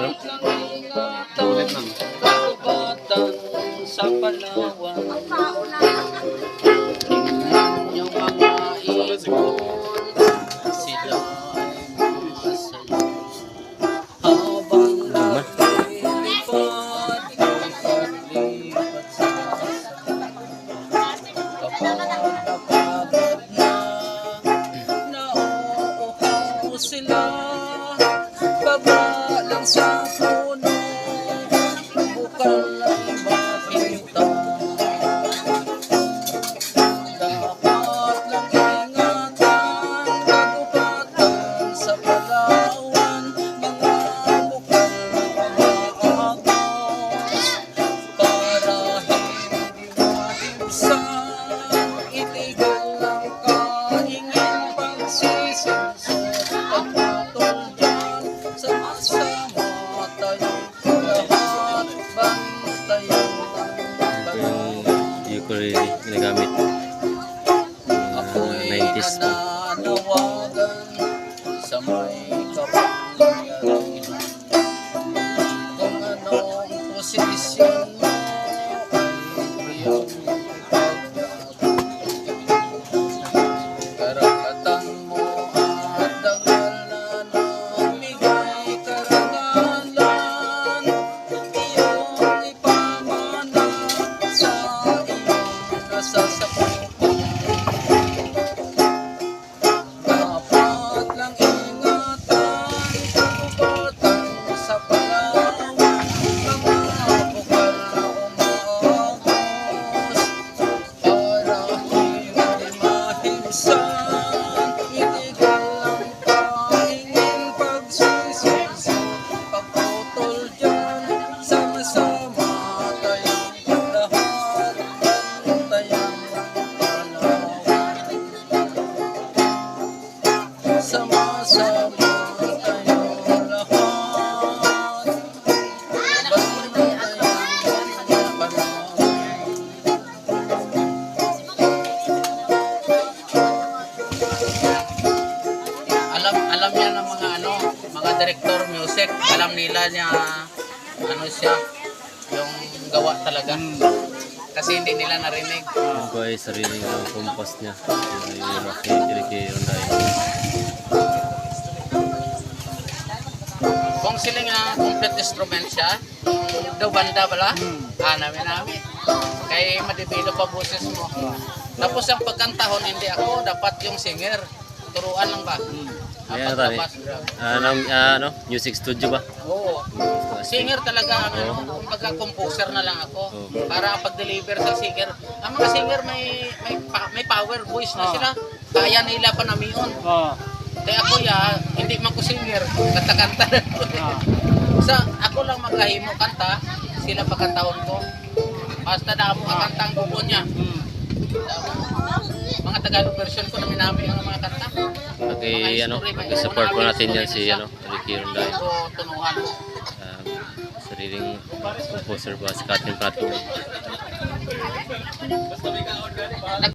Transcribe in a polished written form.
no? Ulit lang. Sa Palawan, tingnan yung mga ibon, sila ay masaya. Habang naglilipat, lipat sa kapag napagod na, nauuhaw sila, baba lang sa puno, bukal ay makita. Dapat lang ingatan, kagubatan sa Palawan, mga bukal na umaagos, para hindi mahimsan, itigal lang kaingin pagsisilsot, pagputol dyan sa masama tayong lahat, bantayan ng Palawan. Hindi ko rin ginagamit. Ako'y 90s to. nananawagan sa may kapangyarihan. Kung anong posisyon mo ay iyong ipaglaban. Karapatan mo at dangal na namigay karangalan, iyong ipamana sa iyong nasasakupan. Dapat lang ingatan, kagubatan sa Palawan, mga bukal na umaagos, para hindi mahimsan, itigal lang kaingin pagsisilsot, pagputol dyan sa masama tayong lahat, bantayan ng Palawan. Sama-sama tayong lahat, bantayan ng Palawan. Alam niya ng mga mga director music, alam nila niya siya, yung gawa talaga. Kasi hindi nila narinig. Yung ko ay sariling kompas niya. Yung Ricky Ronday. Kung sila nga complete instrument siya, daw banda pala, namin. Kaya madibilo pa boses mo. Tapos ang pagkantahon, hindi ako, dapat yung singer. Turuan lang ba? Ayan tani. Music studio ba? Oo. Singer talaga ang kumbaga composer na lang ako. Para pag-deliver sa singer. Ang mga singer may power voice na sila. Kaya nila pa namiyon. Kaya ako hindi man ko singer, kanta-kanta na ko. Sa ako lang maghahimo kanta, sila pagkantahon ko. Basta na mo kantang bubo niya. Mga Tagalog version ko na minami ang mga kanta. Support po natin yan si Ricky Ronday. Tunuhan. Sariling composer ba si Catherine Prato.